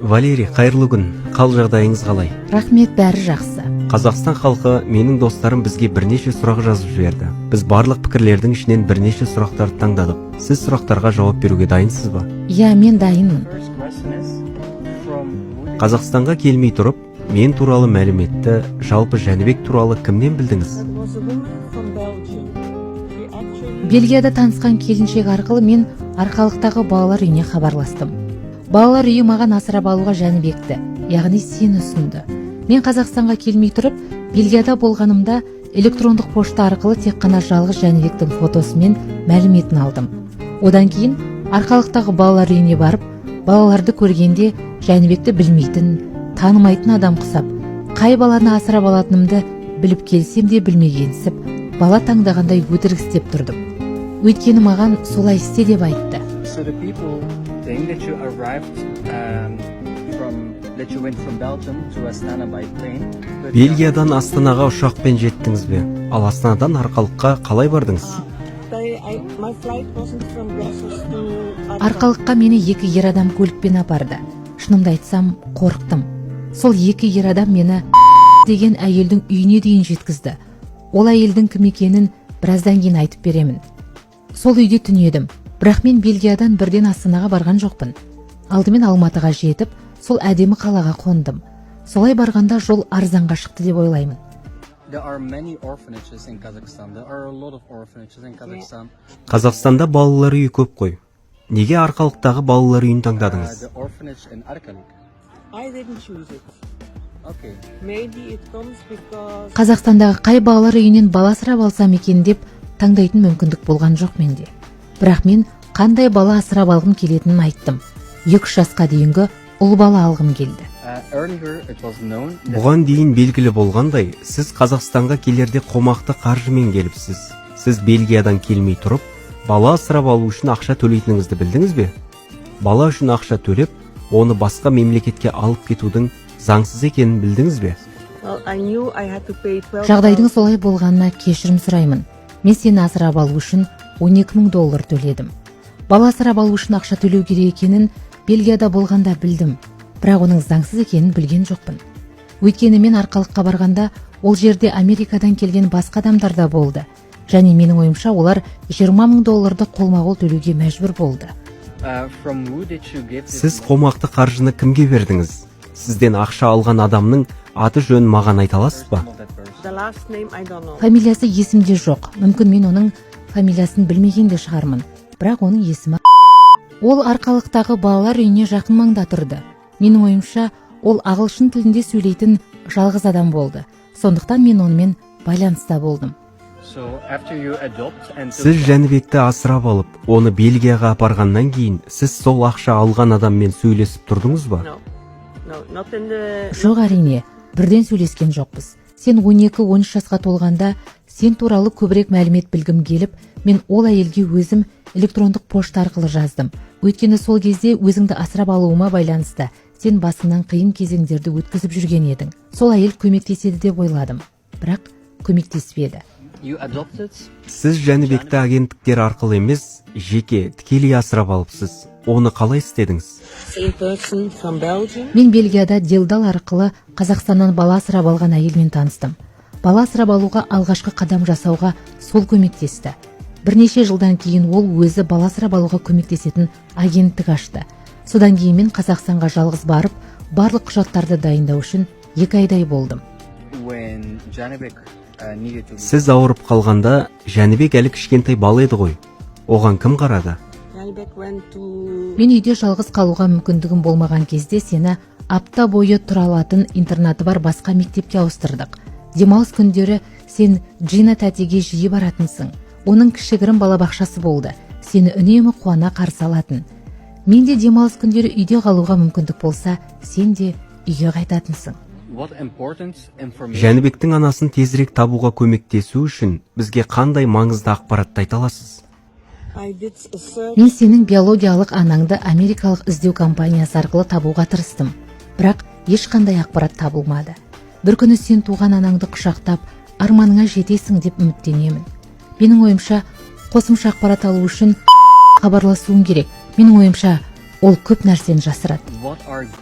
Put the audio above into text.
Валерий, қайырлы күн. Қал жағдайыңыз қалай? Рахмет, бәрі жақсы. Қазақстан халқы, менің достарым бізге бірнеше сұрақ жазып жіберді. Біз барлық пікірлердің ішінен бірнеше сұрақтарды таңдадық. Сіз сұрақтарға жауап беруге дайынсыз ба? Иә, мен дайынмын. Қазақстанға келмей тұрып, мен туралы мәліметті, жалпы Жәнібек туралы кімнен білдіңіз? Бельгияда танысқан келіншек арқылы мен арқалықтағы балалар үйіне хабарластым. Балалар үйі маған асырап алуға Жәнібекті, яғни сені ұсынды. Мен Қазақстанға келмей тұрып, Бельгияда болғанымда электрондық пошта арқылы тек қана жалғыз Жәнібектің фотосы мен мәліметін алдым. Одан кейін арқалықтағы балалар үйіне барып, балаларды көргенде Жәнібекті білмейтін, танымайтын адам құсап, қай баланы асырап алатынымды біліп келсем де білмегенсіп, бала таңдағандай өтірік істеп тұрдым. Өйткені маған солай істе деп айтты. Бельгиядан Астанаға ұшақпен жеттіңіз бе? Ал Астанадан Арқалыққа қалай бардыңыз? Арқалыққа мені екі ер адам көлікпен апарды. Шынымды айтсам, қорықтым. Сол екі ер адам мені деген әйелдің үйіне дейін жеткізді. Ол әйелдің кім екенін біраздан кейін айтып беремін. Сол үйде түнедім, бірақ мен Бельгиядан бірден Астанаға барған жоқпын. Алдымен Алматыға жетіп, сол әдемі қалаға қондым. Солай барғанда жол арзанға шықты деп ойлаймын. Қазақстанда балалар үйі көп қой. Неге Арқалықтағы балалар үйін таңдадыңыз? Қазақстандағы қай балалар үйінен бала асырап алсам екен деп таңдайтын мүмкіндік болған жоқ менде. Бірақ мен қандай бала асырап алғым келетінін айттым. 2 жасқа дейінгі ұл бала алғым келді. Бұған дейін белгілі болғандай, сіз Қазақстанға келерде қомақты қаржымен келіпсіз. Сіз Бельгиядан келмей тұрып, бала асырап алу үшін ақша төлейтініңізді білдіңіз бе? Бала үшін ақша төлеп, оны басқа мемлекетке алып кетудің заңсыз екенін білдіңіз бе? Жағдайдың солай болғанына кешірім сұраймын. Мен сені асырап алу үшін $12,000 төледім. Бала асырап алу үшін ақша төлеу керек екенін Бельгияда болғанда білдім, бірақ оның заңсыз екенін білген жоқпын. Өйткені мен Арқалыққа барғанда ол жерде Америкадан келген басқа адамдар да болды. Және менің ойымша олар $20,000 қолма-қол төлеуге мәжбүр болды. Сіз қомақты қаржыны кімге бердіңіз? Сізден ақша алған адамның аты жөнін маған айта аласыз ба? Фамилиясы есімде жоқ. Мүмкін мен оның фамилиясын білмеген де шығармын. Бірақ оның есімі. Ол Арқалықтағы балалар үйіне жақын маңда тұрды. Менің ойымша, ол ағылшын тілінде сөйлейтін жалғыз адам болды. Сондықтан мен онымен байланыста болдым. Сіз Жәнібекті асырап алып, оны Бельгияға апарғаннан кейін, сіз сол ақша алған адаммен сөйлесіп тұрдыңыз ба? Жоқ, әрине, бірден сөйлескен жоқпыз. Сен 12-13 жасқа толғанда, сен туралы көбірек мәлімет білгім келіп, мен ол әйелге өзім электрондық пошта арқылы жаздым. Өйткені сол кезде өзіңді асырап алуыма байланысты, сен басыңнан қиын кезеңдерді өткізіп жүрген едің. Сол әйел көмектеседі деп ойладым, бірақ көмектеспеді. Сіз Жәнібекті агенттіктер арқылы емес, жеке, тікелей асырап алыпсыз. Оны қалай істедіңіз? Мен Бельгияда делдал арқылы Қазақстаннан бала асырап алған әйелмен таныстым. Бала асырап алуға алғашқы қадам жасауға сол көмектесті. Бірнеше жылдан кейін ол өзі бала асырап алуға көмектесетін агенттік ашты. Содан кейін мен Қазақстанға жалғыз барып, барлық құжаттарды дайындау үшін 2 айдай болдым. Сіз ауырып қалғанда, Жәнібек әлі кішкентай бала еді ғой. Оған кім қарады? Мен үйде жалғыз қалуға мүмкіндігім болмаған кезде сені апта бойы тұра алатын интернаты бар басқа мектепке ауыстырдық. Демалыс күндері сен Джина тәтеге жиі баратынсың. Оның кішігірім балабақшасы болды. Сені үнемі қуана қарсы алатын. Мен де демалыс күндері үйде қалуға мүмкіндік болса, сен де үйге қайтатынсың. Жәнібектің анасын тезірек табуға көмектесу үшін бізге қандай маңызды ақпаратты айта аласыз? Мен сенің биологиялық анаңды америкалық іздеу компаниясы арқылы табуға тырыстым. Бірақ ешқандай ақпарат табылмады. Бір күні сен туған анаңды құшақтап, арманыңа жетесің деп үміттенемін. Менің ойымша, қосымша ақпарат алу үшін хабарласуың керек. Менің ойымша, ол көп нәрсені жасырады.